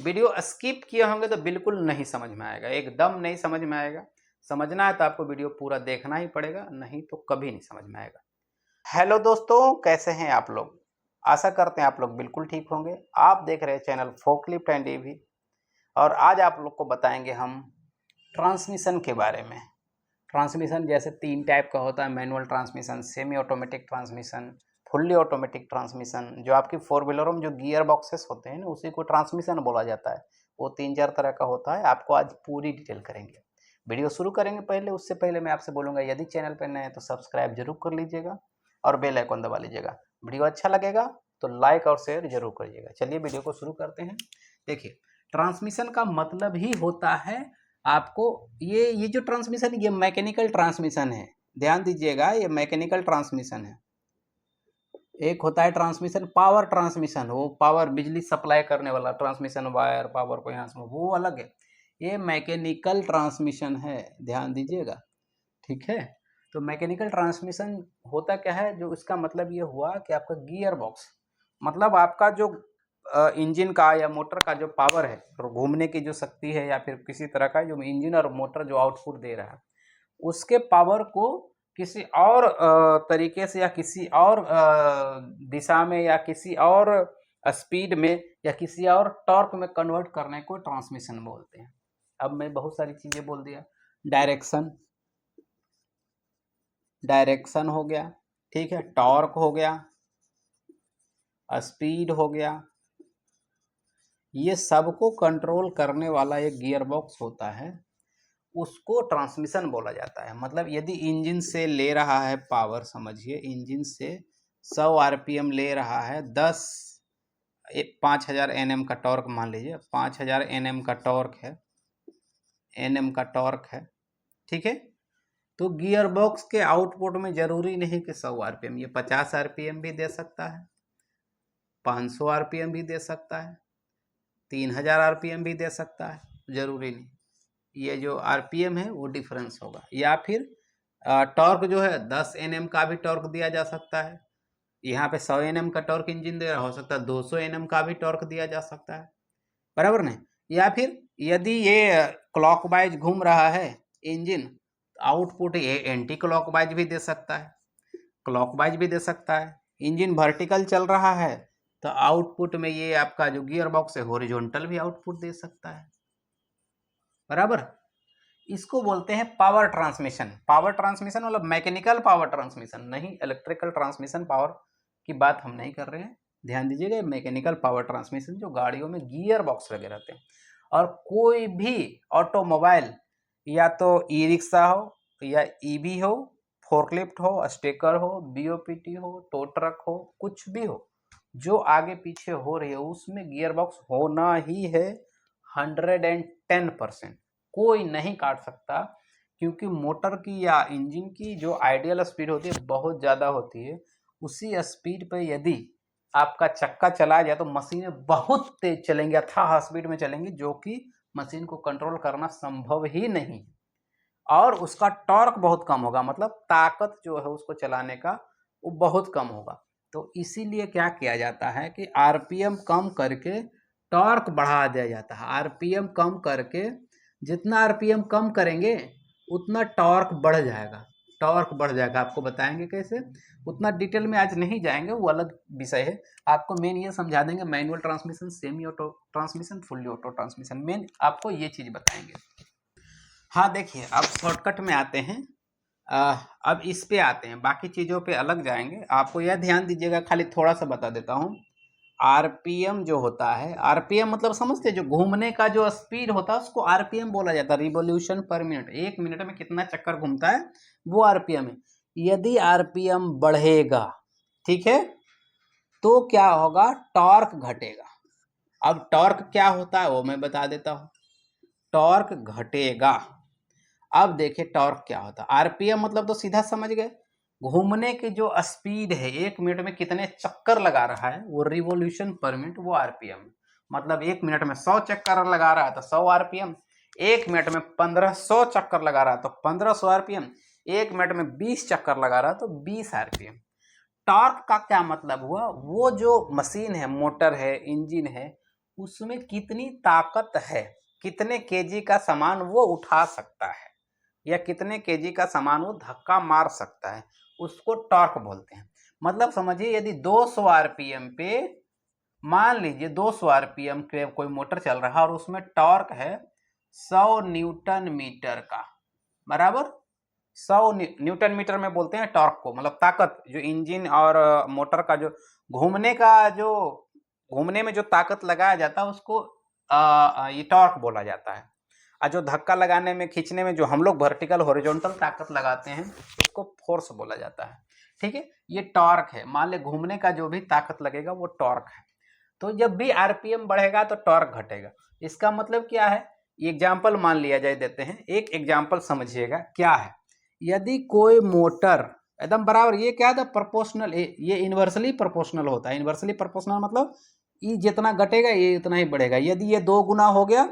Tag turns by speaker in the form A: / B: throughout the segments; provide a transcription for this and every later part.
A: Video skip किए होंगे तो बिल्कुल नहीं समझ में आएगा, एकदम नहीं समझ में आएगा। समझना है तो आपको वीडियो पूरा देखना ही पड़ेगा, नहीं तो कभी नहीं समझ में आएगा। हेलो दोस्तों, कैसे हैं आप लोग? आशा करते हैं आप लोग बिल्कुल ठीक होंगे। आप देख रहे हैं चैनल फोकलिफ्ट एंड ईवी और आज आप लोग को बताएंगे हम ट्रांसमिशन के बारे में। ट्रांसमिशन जैसे 3 टाइप का होता है, manual transmission, semi automatic transmission, fully automatic transmission. जो आपकी 4 व्हीलरों में जो गियर बॉक्सेस होते हैं ना, उसी को ट्रांसमिशन बोला जाता है। वो 3-4 तरह का होता है। आपको आज पूरी डिटेल करेंगे। वीडियो शुरू करेंगे पहले, उससे पहले मैं आपसे बोलूँगा यदि चैनल पर नए हैं तो सब्सक्राइब जरूर कर लीजिएगा और बेल आइकन दबा लीजिएगा। वीडियो अच्छा लगेगा तो लाइक और शेयर जरूर करिएगा। चलिए वीडियो को शुरू करते हैं। देखिए, ट्रांसमिशन का मतलब ही होता है आपको ये जो ट्रांसमिशन, ये मैकेनिकल ट्रांसमिशन है। ध्यान दीजिएगा, ये मैकेनिकल ट्रांसमिशन है। एक होता है ट्रांसमिशन पावर ट्रांसमिशन, वो पावर बिजली सप्लाई करने वाला ट्रांसमिशन, वायर पावर को यहाँ से, वो अलग है। ये मैकेनिकल ट्रांसमिशन है, ध्यान दीजिएगा, ठीक है। तो मैकेनिकल ट्रांसमिशन होता क्या है, जो इसका मतलब ये हुआ कि आपका गियर बॉक्स, मतलब आपका जो इंजन का या मोटर का जो पावर है, तो घूमने की जो शक्ति है, या फिर किसी तरह का जो इंजन और मोटर जो आउटपुट दे रहा है, उसके पावर को किसी और तरीके से या किसी और दिशा में या किसी और स्पीड में या किसी और टॉर्क में कन्वर्ट करने को ट्रांसमिशन बोलते हैं। अब मैं बहुत सारी चीज़ें बोल दिया। डायरेक्शन हो गया, ठीक है, टॉर्क हो गया, स्पीड हो गया, ये सबको कंट्रोल करने वाला एक गियर बॉक्स होता है, उसको ट्रांसमिशन बोला जाता है। मतलब यदि इंजन से ले रहा है पावर, समझिए इंजन से 100 आरपीएम ले रहा है, 5000 एनएम का टॉर्क मान लीजिए, 5000 एनएम का टॉर्क है, ठीक है। तो गियर बॉक्स के आउटपुट में जरूरी नहीं कि 100 आरपीएम, ये 50 आरपीएम भी दे सकता है, 500 आरपीएम भी दे सकता है, 3000 आरपीएम भी दे सकता है, जरूरी नहीं। ये जो आरपीएम है वो डिफरेंस होगा। या फिर टॉर्क जो है 10 एनएम का भी टॉर्क दिया जा सकता है। यहाँ पे 100 एनएम का टॉर्क इंजन दे रहा हो सकता है, 200 एनएम का भी टॉर्क दिया जा सकता है, बराबर नहीं। या फिर यदि ये क्लॉकवाइज घूम रहा है इंजन, आउटपुट ये एंटी क्लॉकवाइज भी दे सकता है, क्लॉकवाइज भी दे सकता है। इंजन वर्टिकल चल रहा है तो आउटपुट में ये आपका जो गियर बॉक्स है हॉरिजॉन्टल भी आउटपुट दे सकता है, बराबर। इसको बोलते हैं पावर ट्रांसमिशन। पावर ट्रांसमिशन मतलब मैकेनिकल पावर ट्रांसमिशन नहीं, इलेक्ट्रिकल ट्रांसमिशन पावर की बात हम नहीं कर रहे हैं। ध्यान दीजिएगा, मैकेनिकल पावर ट्रांसमिशन जो गाड़ियों में गियर बॉक्स लगे रहते हैं। और कोई भी ऑटोमोबाइल, या तो ई रिक्शा हो या ईवी हो, फोर्कलिफ्ट हो, स्टेकर हो, बीओपीटी हो, टो ट्रक हो, कुछ भी हो जो आगे पीछे हो रही है, उसमें गियर बॉक्स होना ही है 110%। कोई नहीं काट सकता, क्योंकि मोटर की या इंजन की जो आइडियल स्पीड होती है बहुत ज़्यादा होती है। उसी स्पीड पे यदि आपका चक्का चलाया जाए तो मशीनें बहुत तेज चलेंगी, अथाह स्पीड में चलेंगी, जो कि मशीन को कंट्रोल करना संभव ही नहीं। और उसका टॉर्क बहुत कम होगा, मतलब ताकत जो है उसको चलाने का वो बहुत कम होगा। तो इसीलिए क्या किया जाता है कि आरपीएम कम करके टॉर्क बढ़ा दिया जाता है। आरपीएम कम करके, जितना आरपीएम कम करेंगे उतना टॉर्क बढ़ जाएगा। टॉर्क बढ़ जाएगा, आपको बताएंगे कैसे, उतना डिटेल में आज नहीं जाएंगे, वो अलग विषय है। आपको मेन ये समझा देंगे, manual transmission, semi auto transmission, fully auto transmission, main आपको ये चीज़ बताएंगे। हाँ देखिए, अब शॉर्टकट में आते हैं। अब इस पे आते हैं, बाकी चीज़ों पे अलग जाएंगे। आपको यह ध्यान दीजिएगा, खाली थोड़ा सा बता देता हूँ। आरपीएम जो होता है, आरपीएम मतलब समझते हैं, जो घूमने का जो स्पीड होता है उसको आरपीएम बोला जाता है, रिवोल्यूशन पर मिनट। 1 मिनट में कितना चक्कर घूमता है वो आरपीएम है। यदि आरपीएम बढ़ेगा, ठीक है, तो क्या होगा, टॉर्क घटेगा। अब टॉर्क क्या होता है वो मैं बता देता हूँ। टॉर्क घटेगा। अब देखिए टॉर्क क्या होता है। आरपीएम मतलब तो सीधा समझ गए, घूमने की जो स्पीड है, 1 मिनट में कितने चक्कर लगा रहा है, वो रिवोल्यूशन पर मिनट, वो आरपीएम। मतलब 1 मिनट में 100 चक्कर लगा रहा है तो 100 आरपीएम, 1 मिनट में 1500 चक्कर लगा रहा है तो 1500 आरपीएम, 1 मिनट में 20 चक्कर लगा रहा है तो 20 आरपीएम। टॉर्क का क्या मतलब हुआ, वो जो मशीन है, मोटर है, इंजन है, उसमें कितनी ताकत है, कितने केजी का सामान वो उठा सकता है या कितने केजी का सामान वो धक्का मार सकता है, उसको टॉर्क बोलते हैं। मतलब समझिए यदि 200 आरपीएम पे, मान लीजिए 200 आरपीएम पे कोई मोटर चल रहा है और उसमें टॉर्क है 100 न्यूटन मीटर का, बराबर 100 न्यूटन मीटर में बोलते हैं टॉर्क को, मतलब ताकत, जो इंजन और मोटर का जो घूमने का, जो घूमने में जो ताकत लगाया जाता है उसको ये टॉर्क बोला जाता है। और जो धक्का लगाने में, खींचने में जो हम लोग वर्टिकल हॉरिजॉन्टल ताकत लगाते हैं उसको फोर्स बोला जाता है। ठीक है, ये टॉर्क है। मान ले घूमने का जो भी ताकत लगेगा वो टॉर्क है। तो जब भी आरपीएम बढ़ेगा तो टॉर्क घटेगा। इसका मतलब क्या है, एग्जाम्पल मान लिया जाए, देते हैं एक एग्जाम्पल, समझिएगा क्या है। यदि कोई मोटर एकदम बराबर, ये क्या था, प्रोपोर्शनल, ये इन्वर्सली प्रोपोर्शनल होता है। इन्वर्सली प्रोपोर्शनल मतलब ये जितना घटेगा ये उतना ही बढ़ेगा। यदि ये 2 गुना हो गया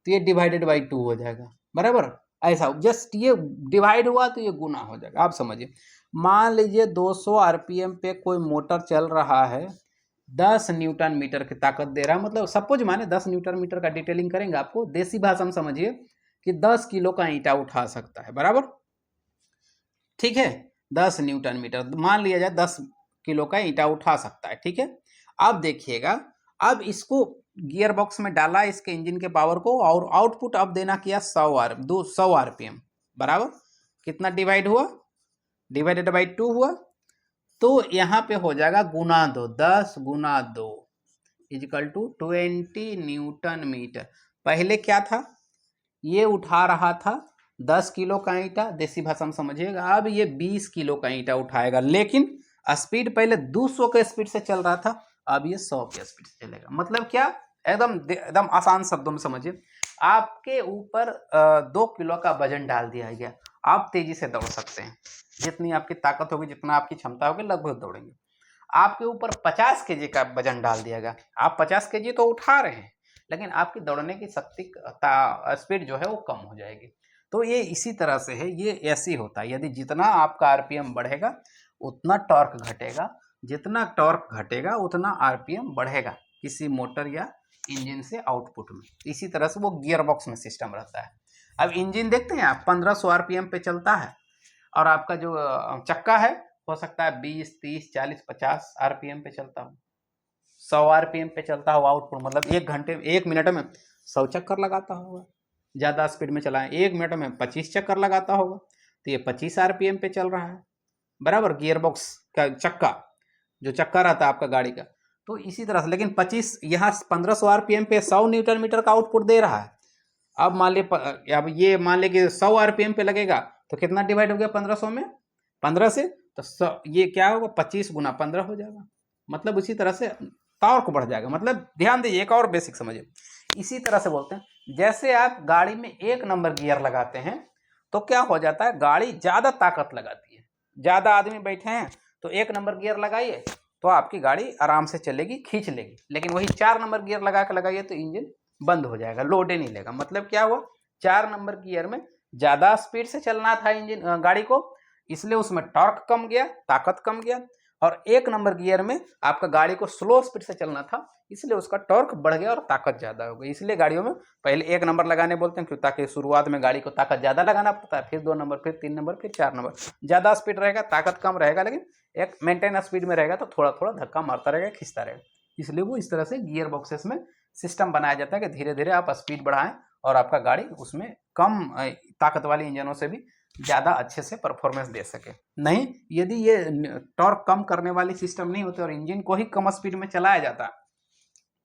A: तो ये डिवाइडेड बाई 2 हो जाएगा, बराबर। ऐसा जस्ट ये डिवाइड हुआ तो ये गुना हो जाएगा। आप समझिए, मान लीजिए 200 आरपीएम पे कोई मोटर चल रहा है, 10 न्यूटन मीटर की ताकत दे रहा है। मतलब सपोज माने 10 न्यूटन मीटर का डिटेलिंग करेंगे, आपको देसी भाषा में समझिए कि 10 किलो का ईंटा उठा सकता है, बराबर। ठीक है, 10 न्यूटन मीटर मान लिया जाए, 10 किलो का ईंटा उठा सकता है। ठीक है, अब देखिएगा, अब इसको गियर बॉक्स में डाला इसके इंजन के पावर को, और आउटपुट अब देना किया 100 आरपीएम, बराबर। कितना डिवाइड हुआ, डिवाइडेड बाई 2 हुआ। तो यहाँ पे हो जाएगा गुना 2, 10 गुना 2 इजिकल टू 20 न्यूटन मीटर। पहले क्या था, ये उठा रहा था 10 किलो का ईंटा, देसी भाषा में समझिएगा। अब ये 20 किलो का ईंटा उठाएगा, लेकिन स्पीड पहले 200 के स्पीड से चल रहा था, अब ये 100 के स्पीड से चलेगा। मतलब क्या, एकदम आसान शब्दों में समझिए। आपके ऊपर 2 किलो का वजन डाल दिया गया, आप तेजी से दौड़ सकते हैं, जितनी आपकी ताकत होगी, जितना आपकी क्षमता होगी, लगभग दौड़ेंगे। आपके ऊपर 50 केजी का वजन डाल दिया गया, आप 50 केजी तो उठा रहे हैं, लेकिन आपकी दौड़ने की शक्ति, स्पीड जो है वो कम हो जाएगी। तो ये इसी तरह से है, ये ऐसे ही होता है। यदि जितना आपका आरपीएम बढ़ेगा उतना टॉर्क घटेगा, जितना टॉर्क घटेगा उतना आरपीएम बढ़ेगा किसी मोटर या इंजन से आउटपुट में। इसी तरह से वो गियर बॉक्स में सिस्टम रहता है। अब इंजन देखते हैं आप, 1500 आरपीएम पे चलता है, और आपका जो चक्का है हो सकता है 20, 30, 40, 50 आरपीएम पे चलता हो, 100 आरपीएम पे चलता हो आउटपुट। मतलब 1 मिनट में 100 चक्कर लगाता होगा, ज़्यादा स्पीड में चलाएं 1 मिनट में 25 चक्कर लगाता होगा, तो ये 25 आरपीएम पे चल रहा है, बराबर। गियर बॉक्स का चक्का, जो चक्का रहता है आपका गाड़ी का, तो इसी तरह से। लेकिन 25 यहाँ 1500 आरपीएम पे 100 न्यूटन मीटर का आउटपुट दे रहा है। अब मान ली, अब ये मान ले कि 100 आरपीएम पे लगेगा, तो कितना डिवाइड हो गया 1500 में, 15 से, तो 100, ये क्या होगा, 25 गुना 15 हो जाएगा। मतलब उसी तरह से टॉर्क बढ़ जाएगा। मतलब ध्यान दीजिए, एक और बेसिक समझिए। इसी तरह से बोलते हैं, जैसे आप गाड़ी में 1 नंबर गियर लगाते हैं तो क्या हो जाता है, गाड़ी ज़्यादा ताकत लगाती है। ज़्यादा आदमी बैठे हैं तो 1 नंबर गियर लगाइए तो आपकी गाड़ी आराम से चलेगी, खींच लेगी। लेकिन वही 4 नंबर गियर लगा के लगाइए तो इंजन बंद हो जाएगा, लोड ही नहीं लेगा। मतलब क्या हुआ, 4 नंबर गियर में ज़्यादा स्पीड से चलना था इंजन, गाड़ी को, इसलिए उसमें टॉर्क कम गया, ताकत कम गया। और 1 नंबर गियर में आपका गाड़ी को स्लो स्पीड से चलना था, इसलिए उसका टॉर्क बढ़ गया और ताकत ज़्यादा हो गई। इसलिए गाड़ियों में पहले 1 नंबर लगाने बोलते हैं, क्यों, ताकि शुरुआत में गाड़ी को ताकत ज़्यादा लगाना पड़ता है, फिर 2 नंबर, फिर 3 नंबर, फिर 4 नंबर। ज़्यादा स्पीड रहेगा, ताकत कम रहेगा, लेकिन एक मेंटेन स्पीड में रहेगा तो थोड़ा थोड़ा धक्का मारता रहेगा, खींचता रहेगा। इसलिए वो इस तरह से गियर बॉक्सेस में सिस्टम बनाया जाता है कि धीरे धीरे आप स्पीड बढ़ाएं और आपका गाड़ी उसमें कम ताकत वाली इंजनों से भी ज़्यादा अच्छे से परफॉर्मेंस दे सके। नहीं, यदि ये टॉर्क कम करने वाली सिस्टम नहीं होती और इंजन को ही कम स्पीड में चलाया जाता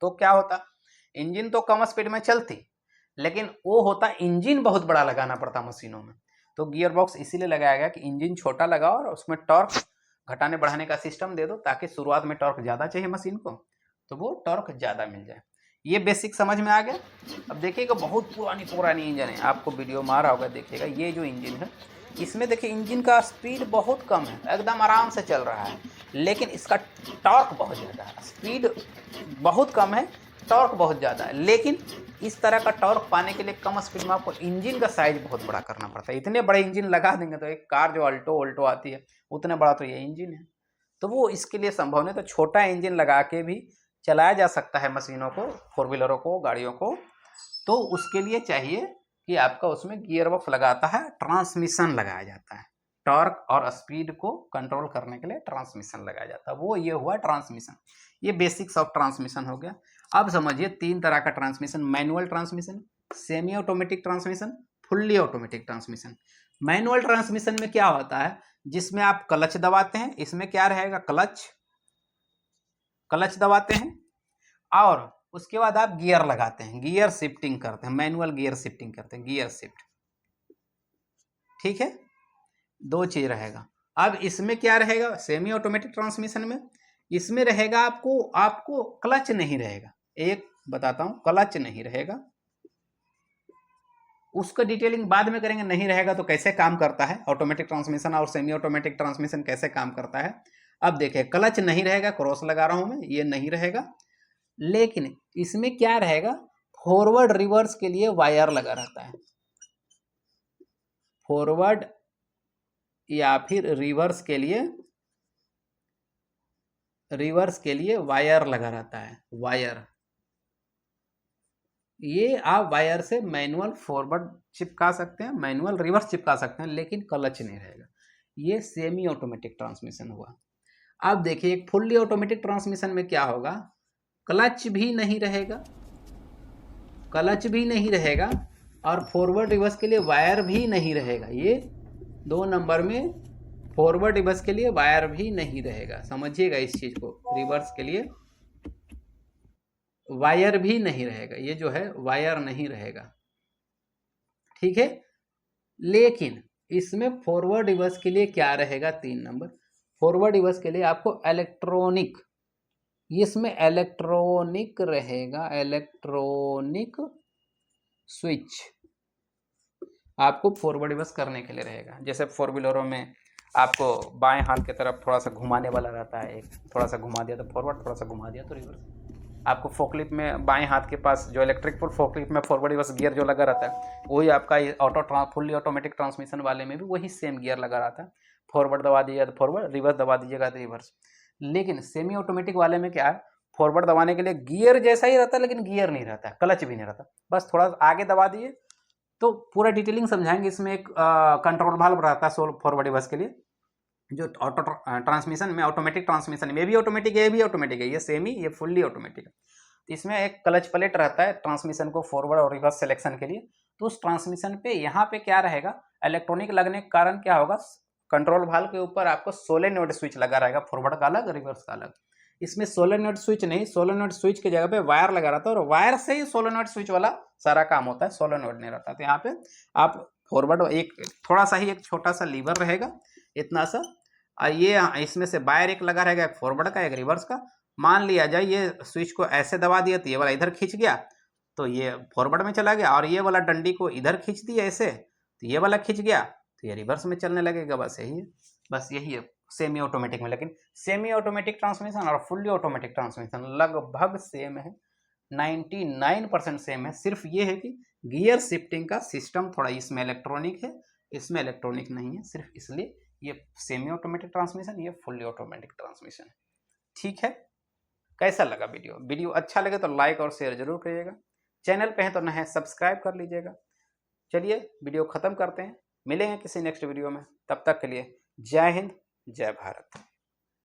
A: तो क्या होता, इंजन तो कम स्पीड में चलती, लेकिन वो होता, इंजन बहुत बड़ा लगाना पड़ता मशीनों में। तो गियर बॉक्स इसीलिए लगाया गया कि इंजन छोटा लगाओ और उसमें टॉर्क घटाने बढ़ाने का सिस्टम दे दो, ताकि शुरुआत में टॉर्क ज़्यादा चाहिए मशीन को तो वो टॉर्क ज़्यादा मिल जाए। ये बेसिक समझ में आ गया। अब देखिएगा, बहुत पुरानी इंजन है, आपको वीडियो में आ रहा होगा, देखिएगा ये जो इंजन है, इसमें देखिए इंजन का स्पीड बहुत कम है, एकदम आराम से चल रहा है, लेकिन इसका टॉर्क बहुत ज़्यादा है। स्पीड बहुत कम है, टॉर्क बहुत ज़्यादा है। लेकिन इस तरह का टॉर्क पाने के लिए कम स्पीड में आपको इंजन का साइज बहुत बड़ा करना पड़ता है। इतने बड़े इंजन लगा देंगे तो एक कार जो अल्टो आती है, उतना बड़ा तो ये इंजन है, तो वो इसके लिए संभव नहीं। तो छोटा इंजन लगा के भी चलाया जा सकता है मशीनों को, फोर व्हीलरों को, गाड़ियों को, तो उसके लिए चाहिए कि आपका उसमें गियर बॉक्स लगाता है, ट्रांसमिशन लगाया जाता है, टॉर्क और स्पीड को कंट्रोल करने के लिए ट्रांसमिशन लगाया जाता है, वो ये हुआ ट्रांसमिशन। ये बेसिक्स ऑफ ट्रांसमिशन हो गया। अब समझिए 3 तरह का transmission, manual transmission, semi automatic transmission, fully automatic transmission. Manual transmission में क्या होता है, जिसमें आप क्लच दबाते हैं, इसमें क्या रहेगा, क्लच दबाते हैं और उसके बाद आप गियर लगाते हैं, गियर शिफ्टिंग करते हैं, मैनुअल गियर शिफ्टिंग करते हैं, गियर शिफ्ट, ठीक है, 2 चीज रहेगा। अब इसमें क्या रहेगा, सेमी ऑटोमेटिक ट्रांसमिशन में इसमें रहेगा आपको क्लच नहीं रहेगा, एक बताता हूं, क्लच नहीं रहेगा, उसका डिटेलिंग बाद में करेंगे। नहीं रहेगा तो कैसे काम करता है ऑटोमेटिक ट्रांसमिशन और सेमी ऑटोमेटिक ट्रांसमिशन कैसे काम करता है। अब देखिए, क्लच नहीं रहेगा, क्रॉस लगा रहा हूं मैं, ये नहीं रहेगा, लेकिन इसमें क्या रहेगा, फॉरवर्ड रिवर्स के लिए वायर लगा रहता है, फॉरवर्ड या फिर रिवर्स के लिए वायर लगा रहता है, वायर। ये आप वायर से मैनुअल फॉरवर्ड चिपका सकते हैं, मैनुअल रिवर्स चिपका सकते हैं, लेकिन क्लच नहीं रहेगा। ये सेमी ऑटोमेटिक ट्रांसमिशन हुआ। अब देखिए, एक फुल्ली ऑटोमेटिक ट्रांसमिशन में क्या होगा, क्लच भी नहीं रहेगा और फॉरवर्ड रिवर्स के लिए वायर भी नहीं रहेगा। ये 2 नंबर में फॉरवर्ड रिवर्स के लिए वायर भी नहीं रहेगा, समझिएगा इस चीज को, रिवर्स के लिए वायर भी नहीं रहेगा, ये जो है वायर नहीं रहेगा, ठीक है। लेकिन इसमें फॉरवर्ड रिवर्स के लिए क्या रहेगा, 3 नंबर, फॉरवर्ड रिवर्स के लिए आपको इलेक्ट्रॉनिक, इसमें इलेक्ट्रॉनिक रहेगा, इलेक्ट्रॉनिक स्विच आपको फॉरवर्ड रिवर्स करने के लिए रहेगा। जैसे फोर व्हीलरों में आपको बाएं हाथ की तरफ थोड़ा सा घुमाने वाला रहता है, एक थोड़ा सा घुमा दिया तो फॉरवर्ड, थोड़ा सा घुमा दिया तो रिवर्स। आपको फोकलिफ्ट में बाएं हाथ के पास जो इलेक्ट्रिक फोकलिफ्ट में फॉरवर्ड रिवर्स गियर जो लगा रहता है, वही आपका फुल्ली ऑटोमेटिक ट्रांसमिशन वाले में भी वही सेम गियर लगा रहता है, फॉरवर्ड दबा दीजिएगा तो फॉरवर्ड, रिवर्स दबा दीजिएगा तो रिवर्स। लेकिन सेमी ऑटोमेटिक वाले में क्या है, फॉरवर्ड दबाने के लिए गियर जैसा ही रहता है, लेकिन गियर नहीं रहता है, क्लच भी नहीं रहता, बस थोड़ा आगे दबा दिए। तो पूरा डिटेलिंग समझाएंगे। इसमें एक कंट्रोल वाल्व रहता है फॉरवर्ड रिवर्स के लिए, जो ऑटो ट्रांसमिशन में, ऑटोमेटिक ट्रांसमिशन में, ये भी ऑटोमेटिक है, ये भी ऑटोमेटिक है, ये सेमी, ये फुल्ली ऑटोमेटिक है। तो इसमें एक क्लच प्लेट रहता है ट्रांसमिशन को फॉरवर्ड और रिवर्स सिलेक्शन के लिए। तो उस ट्रांसमिशन पे यहाँ पे क्या रहेगा, इलेक्ट्रॉनिक लगने के कारण क्या होगा, कंट्रोल वाल्व के ऊपर आपको सोलेनोइड स्विच लगा रहेगा, फॉरवर्ड का अलग, रिवर्स का अलग। इसमें सोलेनोइड स्विच नहीं, सोलेनोइड स्विच की जगह पे वायर लगा रहता है और वायर से ही सोलेनोइड स्विच वाला सारा काम होता है, सोलेनोइड नहीं रहता। तो यहाँ पे आप फॉरवर्ड, एक थोड़ा सा ही एक छोटा सा लीवर रहेगा, इतना सा, ये इसमें से वायर एक लगा रहेगा, एक फॉरवर्ड का, एक रिवर्स का। मान लिया जाए ये स्विच को ऐसे दबा दिया तो ये वाला इधर खींच गया, तो ये फॉरवर्ड में चला गया, और ये वाला डंडी को इधर खींच दिया ऐसे, तो ये वाला खींच गया, तो ये रिवर्स में चलने लगेगा। बस यही है, बस यही है सेमी ऑटोमेटिक में। लेकिन सेमी ऑटोमेटिक ट्रांसमिशन और फुल्ली ऑटोमेटिक ट्रांसमिशन लगभग सेम है, 99% सेम है। सिर्फ ये है कि गियर शिफ्टिंग का सिस्टम थोड़ा इसमें इलेक्ट्रॉनिक है, इसमें इलेक्ट्रॉनिक नहीं है, सिर्फ इसलिए ये सेमी ऑटोमेटिक ट्रांसमिशन, ये फुल्ली ऑटोमेटिक ट्रांसमिशन है, ठीक है। कैसा लगा वीडियो अच्छा लगे तो लाइक और शेयर जरूर करिएगा, चैनल पे हैं तो नए सब्सक्राइब कर लीजिएगा। चलिए वीडियो खत्म करते हैं, मिलेंगे किसी नेक्स्ट वीडियो में, तब तक के लिए जय हिंद, जय भारत।